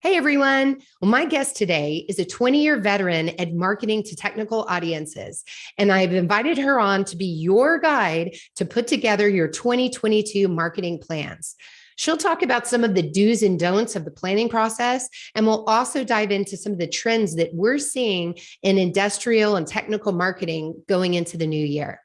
Hey everyone. Well, my guest today is a 20-year veteran at marketing to technical audiences, and I've invited her on to be your guide to put together your 2022 marketing plans. She'll talk about some of the do's and don'ts of the planning process, and we'll also dive into some of the trends that we're seeing in industrial and technical marketing going into the new year.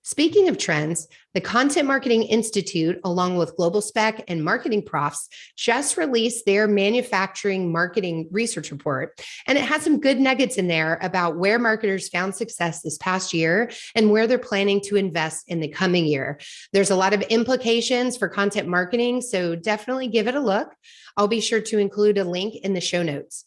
Speaking of trends, the Content Marketing Institute, along with Global Spec and Marketing Profs, just released their manufacturing marketing research report. And it has some good nuggets in there about where marketers found success this past year and where they're planning to invest in the coming year. There's a lot of implications for content marketing, so definitely give it a look. I'll be sure to include a link in the show notes.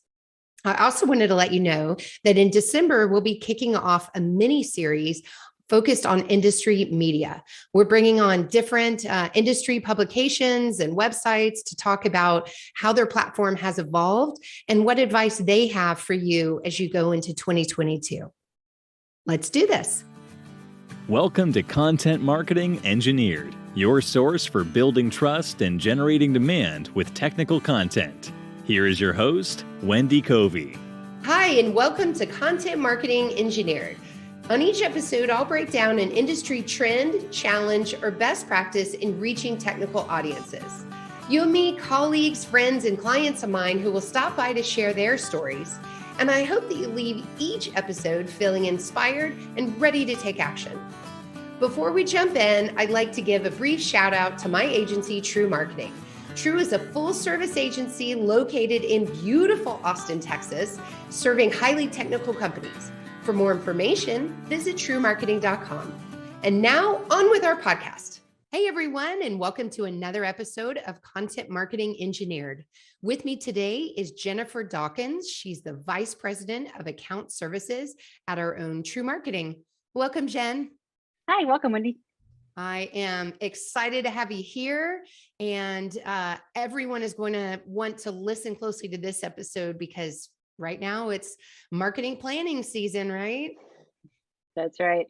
I also wanted to let you know that in December, we'll be kicking off a mini series focused on industry media. We're bringing on different industry publications and websites to talk about how their platform has evolved and what advice they have for you as you go into 2022. Let's do this. Welcome to Content Marketing Engineered, your source for building trust and generating demand with technical content. Here is your host, Wendy Covey. Hi, and welcome to Content Marketing Engineered. On each episode, I'll break down an industry trend, challenge, or best practice in reaching technical audiences. You'll meet colleagues, friends, and clients of mine who will stop by to share their stories. And I hope that you leave each episode feeling inspired and ready to take action. Before we jump in, I'd like to give a brief shout out to my agency, TREW Marketing. TREW is a full-service agency located in beautiful Austin, Texas, serving highly technical companies. For more information, visit TREWmarketing.com. And now on with our podcast. Hey everyone, and welcome to another episode of Content Marketing Engineered. With me today is Jennifer Dawkins. She's the Vice President of Account Services at our own TREW Marketing. Welcome, Jen. Hi, welcome, Wendy. I am excited to have you here, and everyone is going to want to listen closely to this episode because right now it's marketing planning season, right? That's right.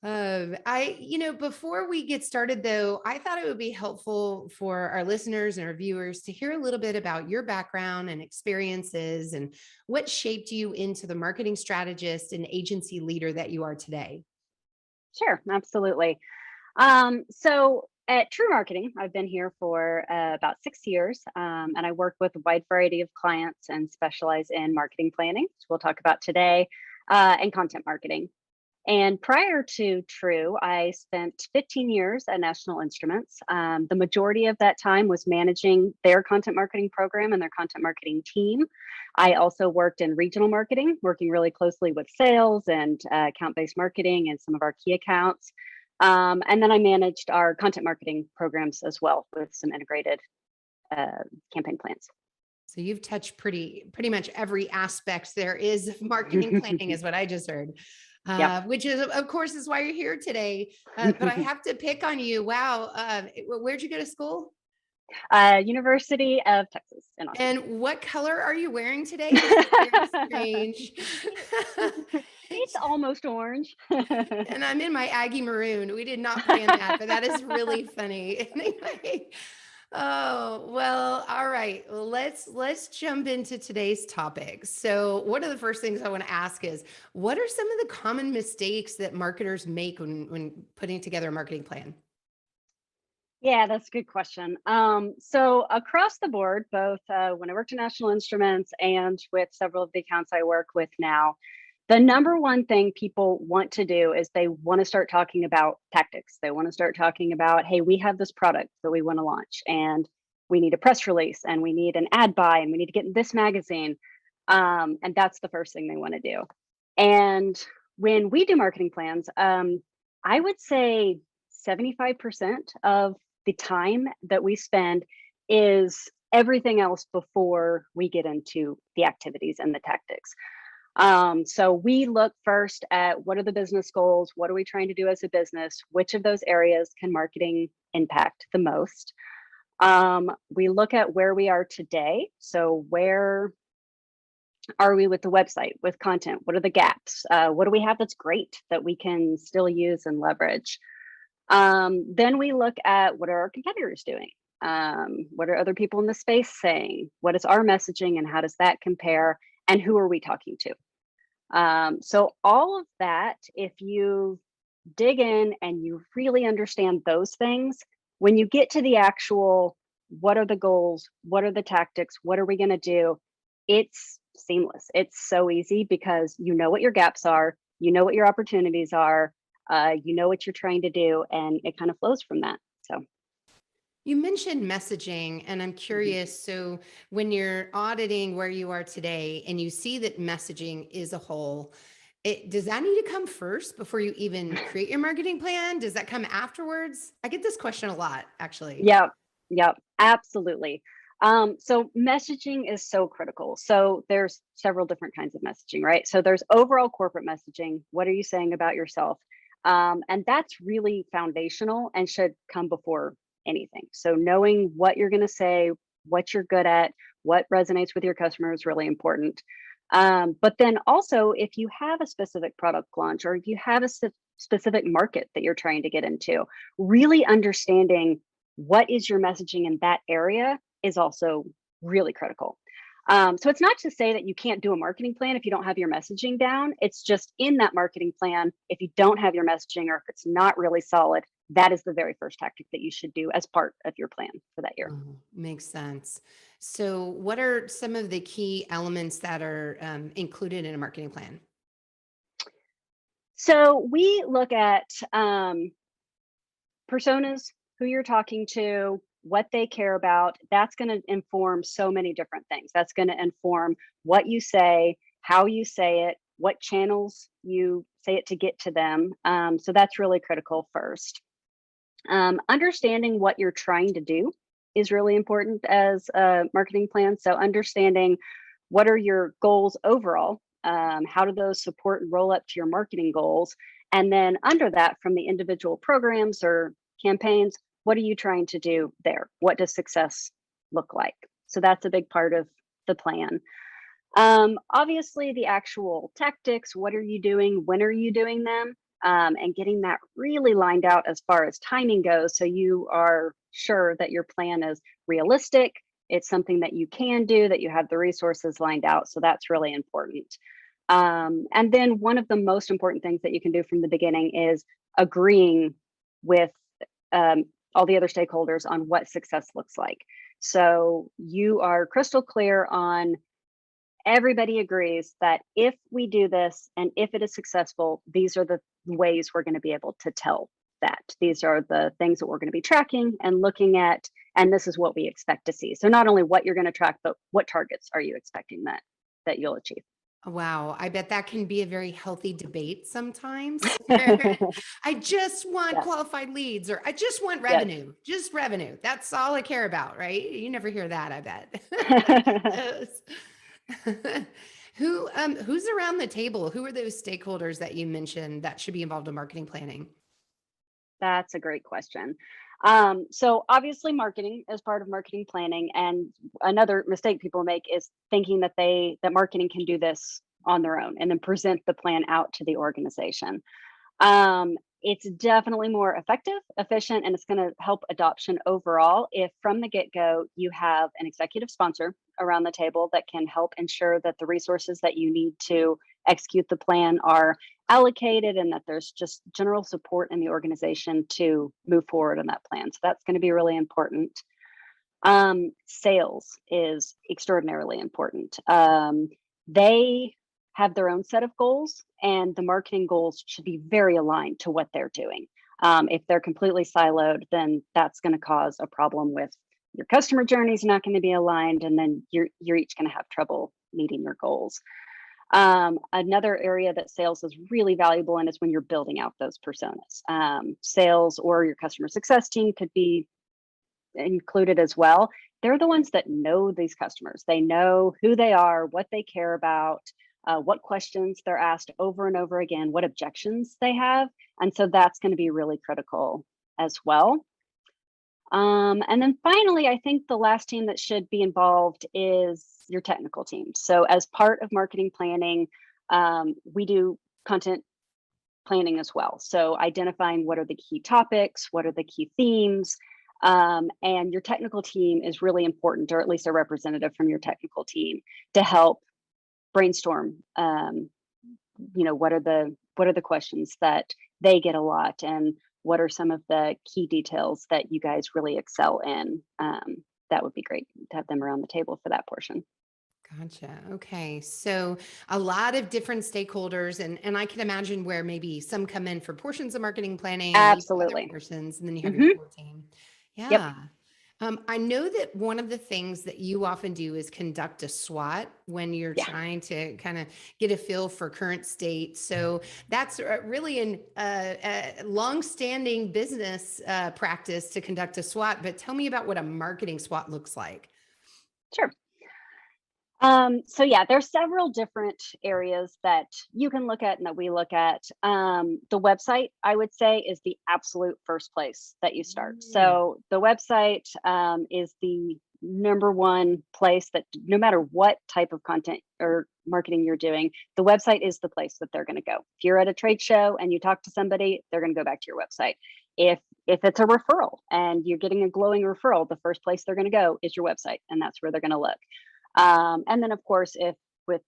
Before we get started though, I thought it would be helpful for our listeners and our viewers to hear a little bit about your background and experiences and what shaped you into the marketing strategist and agency leader that you are today. Sure, absolutely. So at TREW Marketing, I've been here for about 6 years, and I work with a wide variety of clients and specialize in marketing planning, which we'll talk about today, and content marketing. And prior to TREW, I spent 15 years at National Instruments. The majority of that time was managing their content marketing program and their content marketing team. I also worked in regional marketing, working really closely with sales and account-based marketing and some of our key accounts. And then I managed our content marketing programs as well with some integrated campaign plans. So you've touched pretty much every aspect there is of marketing planning is what I just heard, yep. Which is, of course, is why you're here today. But I have to pick on you. Wow. Where'd you go to school? University of Texas in Austin. And what color are you wearing today? It's very strange. It's almost orange. And I'm in my Aggie maroon. We did not plan that, but that is really funny. Anyway. Oh, well, all right. Well, let's jump into today's topic. So one of the first things I want to ask is, what are some of the common mistakes that marketers make when putting together a marketing plan? Yeah, that's a good question. So across the board, both when I worked at National Instruments and with several of the accounts I work with now, the number one thing people want to do is they want to start talking about tactics. They want to start talking about, hey, we have this product that we want to launch and we need a press release and we need an ad buy and we need to get in this magazine. And that's the first thing they want to do. And when we do marketing plans, I would say 75% of the time that we spend is everything else before we get into the activities and the tactics. So we look first at what are the business goals? What are we trying to do as a business? Which of those areas can marketing impact the most? We look at where we are today. So where are we with the website, with content? What are the gaps? What do we have that's great that we can still use and leverage? Then we look at what are our competitors doing? What are other people in the space saying? What is our messaging and how does that compare? And who are we talking to? So all of that, if you dig in and you really understand those things, when you get to the actual, what are the goals? What are the tactics? What are we going to do? It's seamless. It's so easy because you know what your gaps are, you know what your opportunities are, you know what you're trying to do, and it kind of flows from that. So. You mentioned messaging, and I'm curious. So, when you're auditing where you are today and you see that messaging is a whole, does that need to come first before you even create your marketing plan? Does that come afterwards? I get this question a lot, actually. Yep, absolutely. So messaging is so critical. So there's several different kinds of messaging, right? So there's overall corporate messaging. What are you saying about yourself? And that's really foundational and should come before anything. So knowing what you're going to say, what you're good at, what resonates with your customer is really important. But then also, if you have a specific product launch or if you have a specific market that you're trying to get into, really understanding what is your messaging in that area is also really critical. So it's not to say that you can't do a marketing plan if you don't have your messaging down. It's just in that marketing plan, if you don't have your messaging or if it's not really solid, that is the very first tactic that you should do as part of your plan for that year. Oh, makes sense. So, what are some of the key elements that are included in a marketing plan? So we look at personas, who you're talking to, what they care about. That's going to inform so many different things. That's going to inform what you say, how you say it, what channels you say it to get to them. So that's really critical first. Understanding what you're trying to do is really important as a marketing plan. So understanding what are your goals overall, how do those support and roll up to your marketing goals? And then under that, from the individual programs or campaigns, what are you trying to do there? What does success look like? So that's a big part of the plan. Obviously, the actual tactics, what are you doing? When are you doing them? And getting that really lined out as far as timing goes. So you are sure that your plan is realistic. It's something that you can do, that you have the resources lined out. So that's really important. And then one of the most important things that you can do from the beginning is agreeing with all the other stakeholders on what success looks like. So you are crystal clear on, everybody agrees that if we do this and if it is successful, these are the ways we're going to be able to tell that. These are the things that we're going to be tracking and looking at, and this is what we expect to see. So not only what you're going to track, but what targets are you expecting that you'll achieve. Wow, I bet that can be a very healthy debate sometimes. I just want Yes. qualified leads, or I just want Yes. revenue, just revenue. That's all I care about, right? You never hear that, I bet. Who's around the table? Who are those stakeholders that you mentioned that should be involved in marketing planning? That's a great question. So obviously marketing is part of marketing planning. And another mistake people make is thinking that marketing can do this on their own and then present the plan out to the organization. It's definitely more effective, efficient, and it's going to help adoption overall if from the get-go you have an executive sponsor around the table that can help ensure that the resources that you need to execute the plan are allocated and that there's just general support in the organization to move forward on that plan. So that's going to be really important. Sales is extraordinarily important. They have their own set of goals, and the marketing goals should be very aligned to what they're doing. If they're completely siloed, then that's going to cause a problem with your customer journey is not going to be aligned, and then you're each going to have trouble meeting your goals. Another area that sales is really valuable in is when you're building out those personas. Sales or your customer success team could be included as well. They're the ones that know these customers. They know who they are, what they care about, what questions they're asked over and over again, what objections they have. And so that's going to be really critical as well. And then finally, I think the last team that should be involved is your technical team. So as part of marketing planning, we do content planning as well. So identifying what are the key topics, what are the key themes, And your technical team is really important, or at least a representative from your technical team, to help brainstorm. What are the questions that they get a lot, and what are some of the key details that you guys really excel in? That would be great to have them around the table for that portion. Gotcha. Okay. So a lot of different stakeholders, and I can imagine where maybe some come in for portions of marketing planning and maybe other Absolutely. portions, and then you have your Hmm. core team. Yep. Yeah. I know that one of the things that you often do is conduct a SWAT when you're Yeah. trying to kind of get a feel for current state. So that's really a long-standing business practice to conduct a SWAT. But tell me about what a marketing SWAT looks like. Sure. So yeah, there's several different areas that you can look at and that we look at. The website, I would say, is the absolute first place that you start. Mm. So the website is the number one place that no matter what type of content or marketing you're doing, the website is the place that they're going to go. If you're at a trade show and you talk to somebody, they're going to go back to your website. If it's a referral and you're getting a glowing referral, the first place they're going to go is your website, and that's where they're going to look. And then, of course, if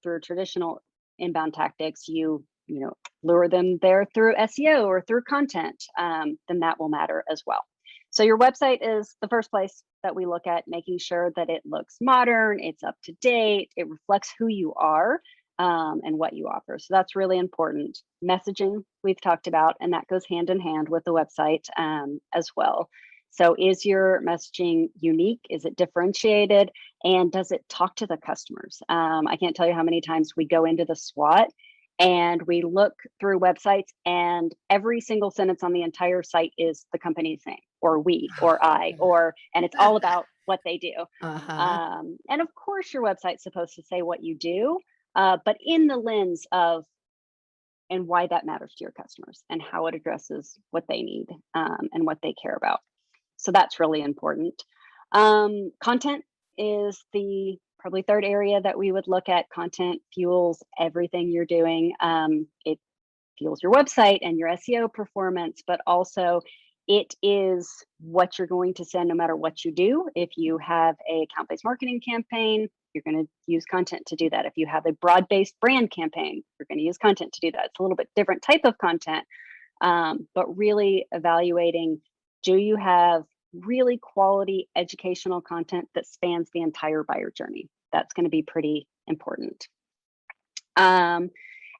through traditional inbound tactics, lure them there through SEO or through content, then that will matter as well. So your website is the first place that we look at, making sure that it looks modern, it's up to date, it reflects who you are, and what you offer. So that's really important. Messaging we've talked about, and that goes hand in hand with the website as well. So is your messaging unique? Is it differentiated? And does it talk to the customers? I can't tell you how many times we go into the SWAT and we look through websites, and every single sentence on the entire site is the company's name, or we, or I, and it's all about what they do. Uh-huh. And of course, your website's supposed to say what you do, but in the lens of and why that matters to your customers and how it addresses what they need, and what they care about. So that's really important. Content is the probably third area that we would look at. Content fuels everything you're doing. It fuels your website and your SEO performance, but also it is what you're going to send no matter what you do. If you have a account-based marketing campaign, you're going to use content to do that. If you have a broad-based brand campaign, you're going to use content to do that. It's a little bit different type of content, but really evaluating, do you have really quality educational content that spans the entire buyer journey? That's going to be pretty important. And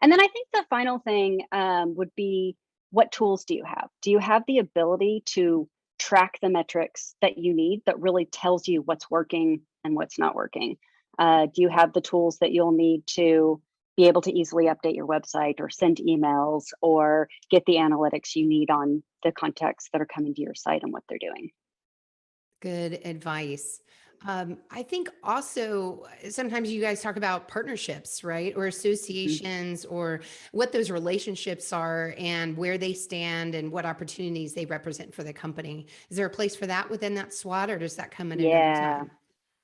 then I think the final thing would be, what tools do you have? Do you have the ability to track the metrics that you need that really tells you what's working and what's not working? Do you have the tools that you'll need to be able to easily update your website or send emails or get the analytics you need on the contacts that are coming to your site and what they're doing? Good advice. I think also sometimes you guys talk about partnerships, right? Or Mhm. associations, or what those relationships are and where they stand and what opportunities they represent for the company. Is there a place for that within that SWOT, or does that come at another Yeah. time?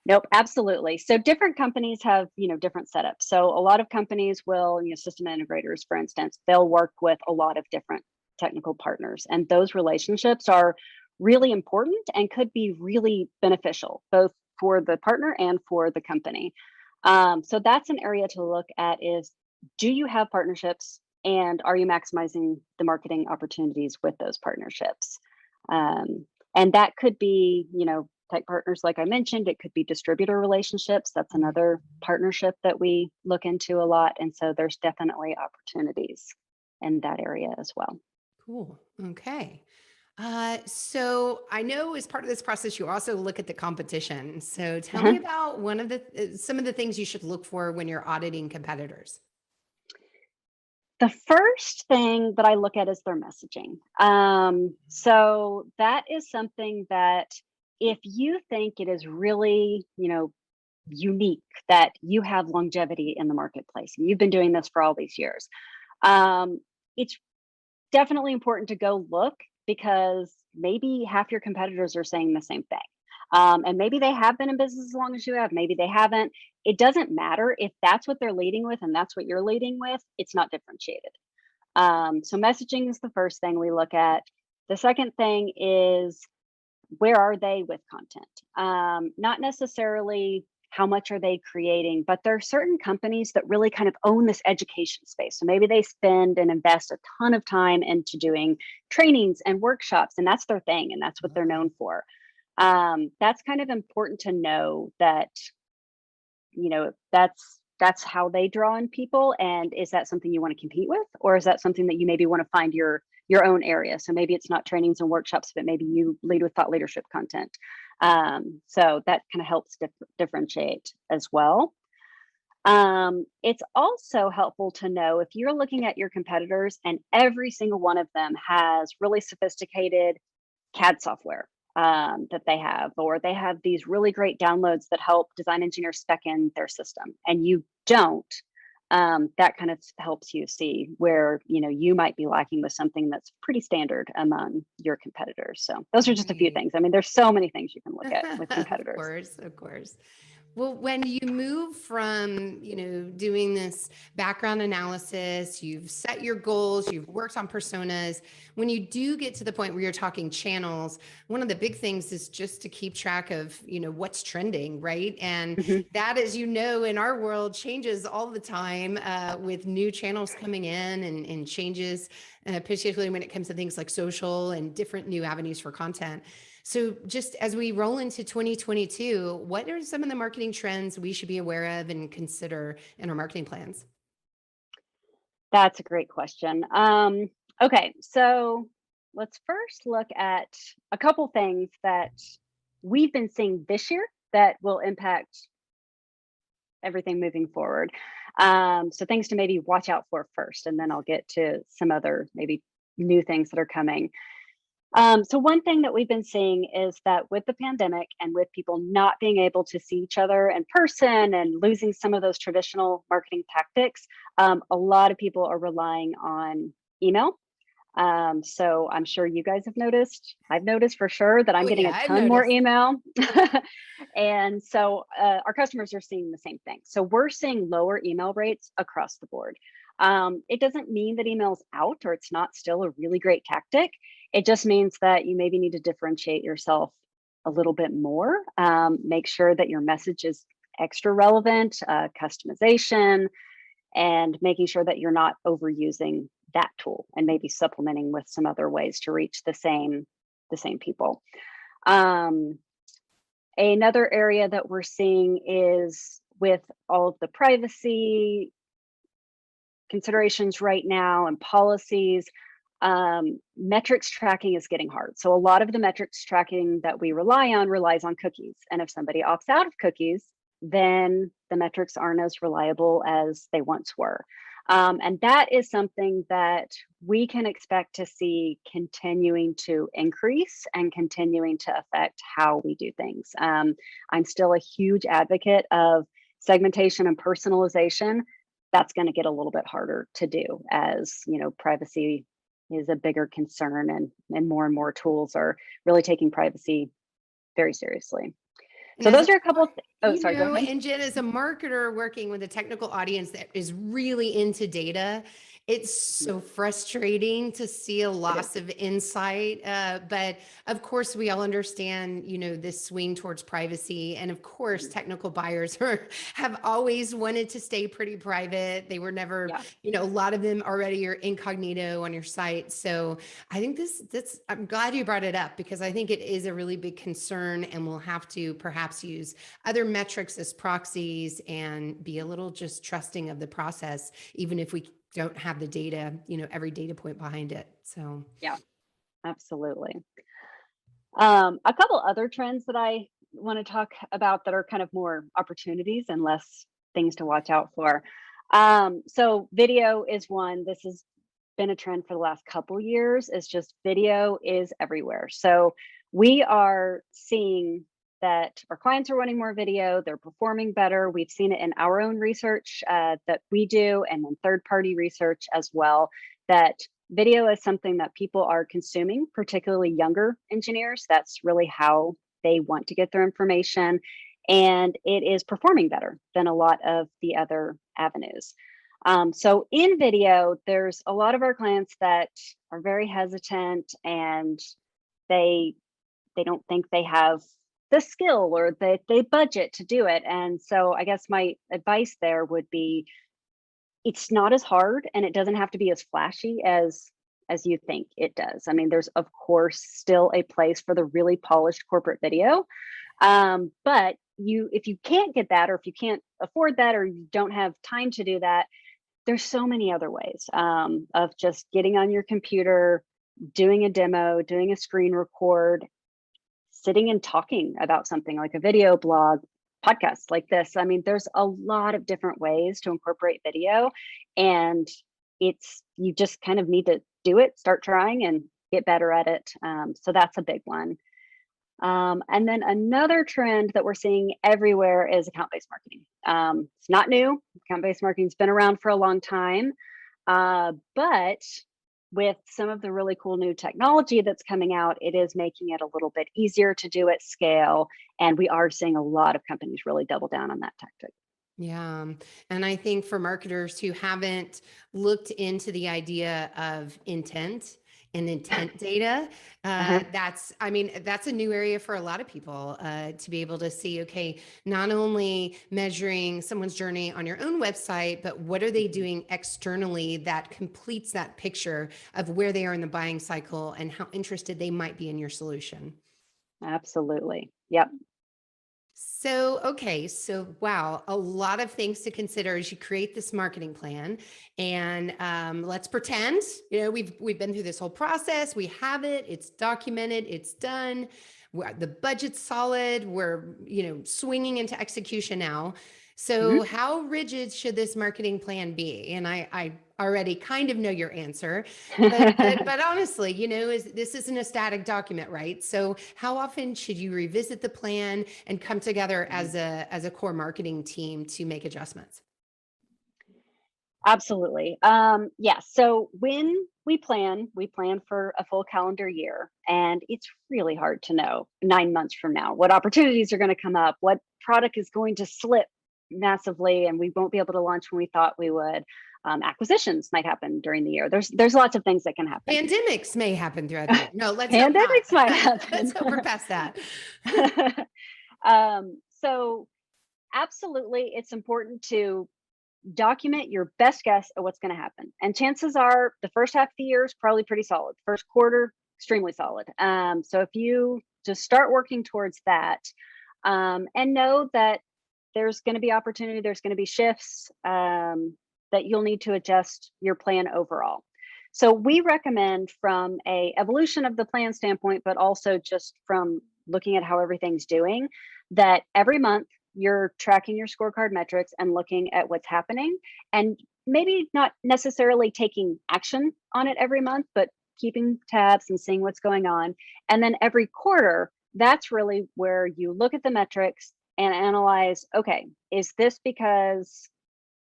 Nope, absolutely. So different companies have, different setups. So a lot of companies will, system integrators, for instance, they'll work with a lot of different technical partners, and those relationships are really important and could be really beneficial, both for the partner and for the company. So that's an area to look at is, do you have partnerships and are you maximizing the marketing opportunities with those partnerships? And that could be, tech partners, like I mentioned. It could be distributor relationships. That's Mhm. another partnership that we look into a lot. And so there's definitely opportunities in that area as well. Cool. Okay. So I know as part of this process, you also look at the competition. So tell Uh-huh. me about some of the things you should look for when you're auditing competitors. The first thing that I look at is their messaging. So that is something that, if you think it is really, unique, that you have longevity in the marketplace and you've been doing this for all these years, it's definitely important to go look, because maybe half your competitors are saying the same thing. And maybe they have been in business as long as you have, maybe they haven't. It doesn't matter if that's what they're leading with and that's what you're leading with, it's not differentiated. So messaging is the first thing we look at. The second thing is where are they with content? Not necessarily how much are they creating, but there are certain companies that really kind of own this education space. So maybe they spend and invest a ton of time into doing trainings and workshops, and that's their thing, and that's what they're known for. That's kind of important to know that, that's how they draw in people. And is that something you want to compete with, or is that something that you maybe want to find your own area? So maybe it's not trainings and workshops, but maybe you lead with thought leadership content. So that kind of helps differentiate as well. It's also helpful to know if you're looking at your competitors and every single one of them has really sophisticated CAD software that they have, or they have these really great downloads that help design engineers spec in their system, and you don't. That kind of helps you see where you might be lacking with something that's pretty standard among your competitors. So those are just a few things. I mean, there's so many things you can look at with competitors. Of course. Well, when you move from, doing this background analysis, you've set your goals, you've worked on personas. When you do get to the point where you're talking channels, one of the big things is just to keep track of, what's trending, right? And that, as you know, in our world changes all the time with new channels coming in and changes, particularly when it comes to things like social and different new avenues for content. So just as we roll into 2022, what are some of the marketing trends we should be aware of and consider in our marketing plans? That's a great question. Okay, so let's first look at a couple things that we've been seeing this year that will impact everything moving forward. So things to maybe watch out for first, and then I'll get to some other maybe new things that are coming. So one thing that we've been seeing is that with the pandemic and with people not being able to see each other in person and losing some of those traditional marketing tactics, a lot of people are relying on email. So I'm sure you guys have noticed, I've noticed for sure that I'm getting a ton more email. And so our customers are seeing the same thing. So we're seeing lower email rates across the board. It doesn't mean that email's out or it's not still a really great tactic. It just means that you maybe need to differentiate yourself a little bit more. Make sure that your message is extra relevant, customization, and making sure that you're not overusing that tool and maybe supplementing with some other ways to reach the same people. Another area that we're seeing is with all of the privacy considerations right now and policies, metrics tracking is getting hard. So a lot of the metrics tracking that we rely on relies on cookies. And if somebody opts out of cookies, then the metrics aren't as reliable as they once were. And that is something that we can expect to see continuing to increase and continuing to affect how we do things. I'm still a huge advocate of segmentation and personalization. That's going to get a little bit harder to do as, privacy is a bigger concern, and more tools are really taking privacy very seriously. So those are a couple. Oh, sorry. Go ahead. And Jen, as a marketer working with a technical audience that is really into data, it's so frustrating to see a loss of insight. But of course, we all understand, this swing towards privacy. And of course, technical buyers have always wanted to stay pretty private. They were never, a lot of them already are incognito on your site. So I think I'm glad you brought it up, because I think it is a really big concern, and we'll have to perhaps use other metrics as proxies and be a little just trusting of the process, even if we don't have the data, every data point behind it. So yeah, absolutely. A couple other trends that I want to talk about that are kind of more opportunities and less things to watch out for. So video is one. This has been a trend for the last couple years. It's just video is everywhere. So we are seeing that our clients are wanting more video, they're performing better. We've seen it in our own research that we do, and then third-party research as well, that video is something that people are consuming, particularly younger engineers. That's really how they want to get their information. And it is performing better than a lot of the other avenues. So in video, there's a lot of our clients that are very hesitant, and they they don't think they have the skill or they budget to do it. And so I guess my advice there would be, it's not as hard and it doesn't have to be as flashy as you think it does. I mean, there's of course still a place for the really polished corporate video. But if you can't get that, or if you can't afford that, or you don't have time to do that, there's so many other ways of just getting on your computer, doing a demo, doing a screen record, sitting and talking about something like a video blog, podcasts like this. I mean, there's a lot of different ways to incorporate video, and you just kind of need to do it, start trying and get better at it. So that's a big one. And then another trend that we're seeing everywhere is account-based marketing. It's not new. Account-based marketing's been around for a long time, but with some of the really cool new technology that's coming out, it is making it a little bit easier to do at scale. And we are seeing a lot of companies really double down on that tactic. Yeah. And I think for marketers who haven't looked into the idea of intent and intent data, that's a new area for a lot of people to be able to see, okay, not only measuring someone's journey on your own website, but what are they doing externally that completes that picture of where they are in the buying cycle and how interested they might be in your solution. Absolutely. Yep. So wow, a lot of things to consider as you create this marketing plan. And let's pretend, we've been through this whole process. We have it. It's documented. It's done. The budget's solid. We're swinging into execution now. So how rigid should this marketing plan be? And I already kind of know your answer, but honestly, this isn't a static document, right? So how often should you revisit the plan and come together as a core marketing team to make adjustments? Absolutely. So when we plan for a full calendar year, and it's really hard to know 9 months from now what opportunities are going to come up, what product is going to slip massively, and we won't be able to launch when we thought we would. Acquisitions might happen during the year. There's lots of things that can happen. Pandemics may happen throughout the year. No, let's pandemics might happen. Let's hope we're past that. So absolutely, it's important to document your best guess of what's going to happen. And chances are the first half of the year is probably pretty solid. First quarter, extremely solid. So if you just start working towards that, and know that there's going to be opportunity, there's going to be shifts, that you'll need to adjust your plan overall. So we recommend, from a evolution of the plan standpoint, but also just from looking at how everything's doing, that every month you're tracking your scorecard metrics and looking at what's happening, and maybe not necessarily taking action on it every month, but keeping tabs and seeing what's going on. And then every quarter, that's really where you look at the metrics and analyze, okay, is this because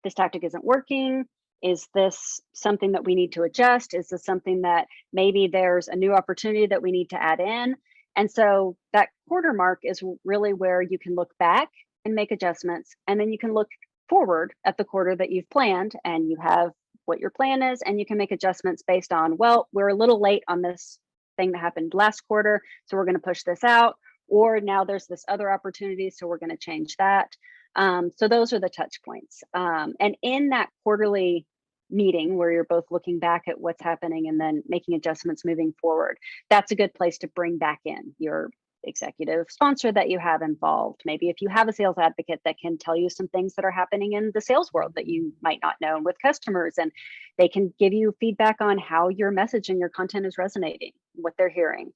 this tactic isn't working? Is this something that we need to adjust? Is this something that maybe there's a new opportunity that we need to add in? And so that quarter mark is really where you can look back and make adjustments. And then you can look forward at the quarter that you've planned, and you have what your plan is, and you can make adjustments based on, well, we're a little late on this thing that happened last quarter, so we're going to push this out. Or now there's this other opportunity, so we're going to change that. So those are the touch points. And in that quarterly meeting where you're both looking back at what's happening and then making adjustments moving forward, that's a good place to bring back in your executive sponsor that you have involved. Maybe if you have a sales advocate that can tell you some things that are happening in the sales world that you might not know with customers, and they can give you feedback on how your message and your content is resonating, what they're hearing.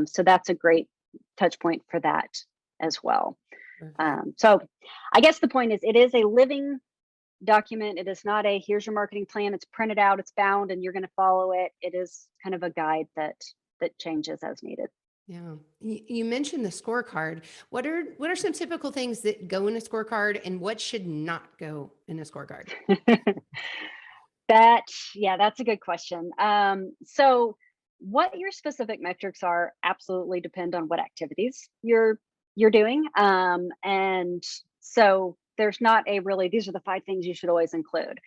So that's a great touch point for that as well. So I guess the point is, it is a living document. It is not a, here's your marketing plan, it's printed out, it's bound, and you're going to follow it. It is kind of a guide that changes as needed. Yeah. You mentioned the scorecard. What are some typical things that go in a scorecard, and what should not go in a scorecard? That's a good question. So what your specific metrics are absolutely depend on what activities you're doing. And so there's not a really, these are the 5 things you should always include.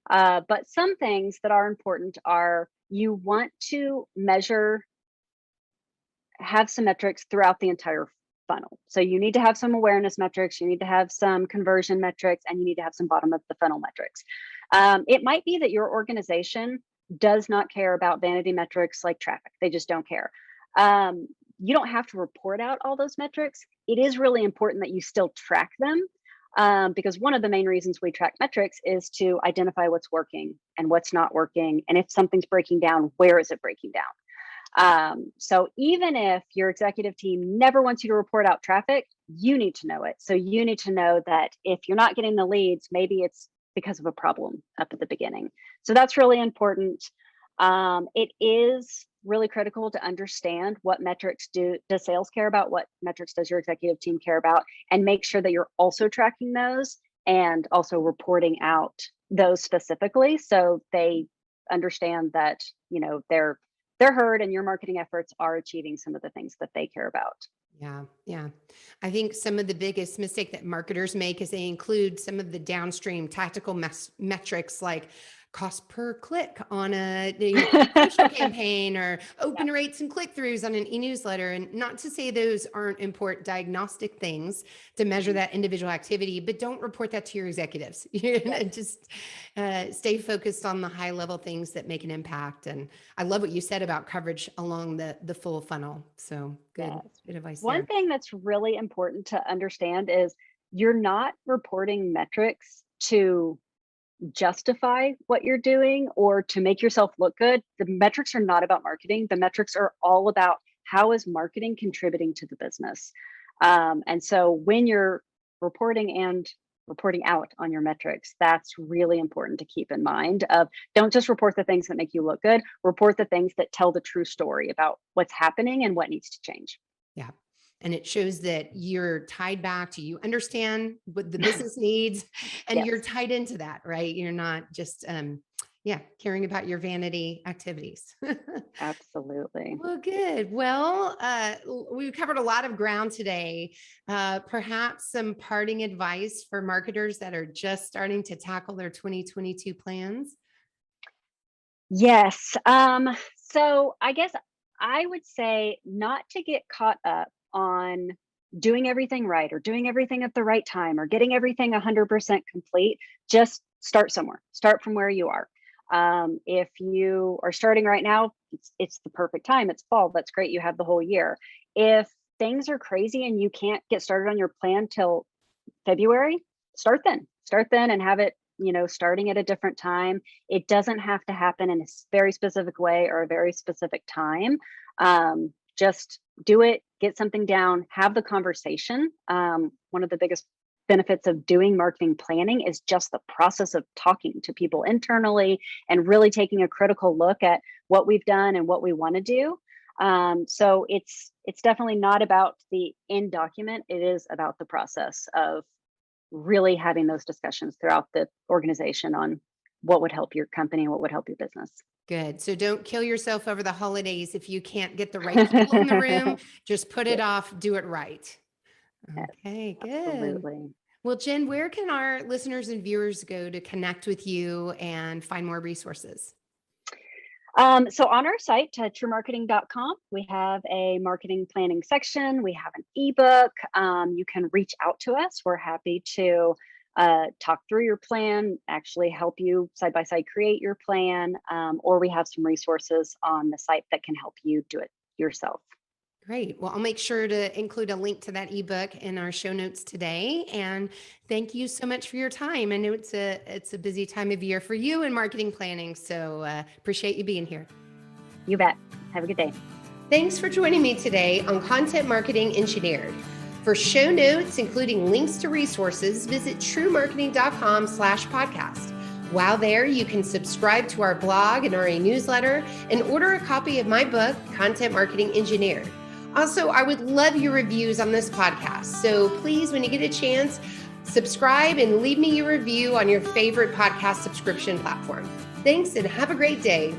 But some things that are important are, you want to measure have some metrics throughout the entire funnel. So you need to have some awareness metrics, you need to have some conversion metrics, and you need to have some bottom of the funnel metrics. It might be that your organization does not care about vanity metrics like traffic. They just don't care. You don't have to report out all those metrics. It is really important that you still track them, because one of the main reasons we track metrics is to identify what's working and what's not working. And if something's breaking down, where is it breaking down? So even if your executive team never wants you to report out traffic, you need to know it. So you need to know that if you're not getting the leads, maybe it's because of a problem up at the beginning. So that's really important. It is really critical to understand what metrics does sales care about, what metrics does your executive team care about, and make sure that you're also tracking those and also reporting out those specifically, so they understand that, you know, they're heard and your marketing efforts are achieving some of the things that they care about. Yeah. I think some of the biggest mistake that marketers make is they include some of the downstream tactical metrics like cost per click on a social campaign or open rates and click-throughs on an e-newsletter. And not to say those aren't important diagnostic things to measure that individual activity, but don't report that to your executives. Just stay focused on the high level things that make an impact. And I love what you said about coverage along the full funnel. So good advice there. One thing that's really important to understand is you're not reporting metrics to justify what you're doing or to make yourself look good. The metrics are not about marketing. The metrics are all about how is marketing contributing to the business. And so when you're reporting out on your metrics, that's really important to keep in mind. Don't just report the things that make you look good, report the things that tell the true story about what's happening and what needs to change. Yeah. And it shows that you're tied back to, you understand what the business needs and you're tied into that, right? You're not just, caring about your vanity activities. Absolutely. Well, good. Well, we've covered a lot of ground today. Perhaps some parting advice for marketers that are just starting to tackle their 2022 plans. Yes. So I guess I would say not to get caught up on doing everything right or doing everything at the right time or getting everything 100% complete. Just start somewhere. Start from where you are. If you are starting right now, it's the perfect time. It's fall. That's great. You have the whole year. If things are crazy and you can't get started on your plan till February, start then and have it, starting at a different time. It doesn't have to happen in a very specific way or a very specific time. Just do it, get something down, have the conversation. One of the biggest benefits of doing marketing planning is just the process of talking to people internally and really taking a critical look at what we've done and what we want to do. So it's definitely not about the end document. It is about the process of really having those discussions throughout the organization on what would help your company and what would help your business. Good. So don't kill yourself over the holidays if you can't get the right people in the room. Just put it off, do it right. Okay, good. Absolutely. Well, Jen, where can our listeners and viewers go to connect with you and find more resources? So on our site, TREWmarketing.com, we have a marketing planning section. We have an ebook. You can reach out to us. We're happy to talk through your plan, actually help you side by side create your plan, or we have some resources on the site that can help you do it yourself. Great. Well, I'll make sure to include a link to that ebook in our show notes today. And thank you so much for your time. I know it's a busy time of year for you in marketing planning, so appreciate you being here. You bet. Have a good day. Thanks for joining me today on Content Marketing Engineered. For show notes, including links to resources, visit TREWmarketing.com/podcast. While there, you can subscribe to our blog and our newsletter and order a copy of my book, Content Marketing Engineered. Also, I would love your reviews on this podcast. So please, when you get a chance, subscribe and leave me your review on your favorite podcast subscription platform. Thanks and have a great day.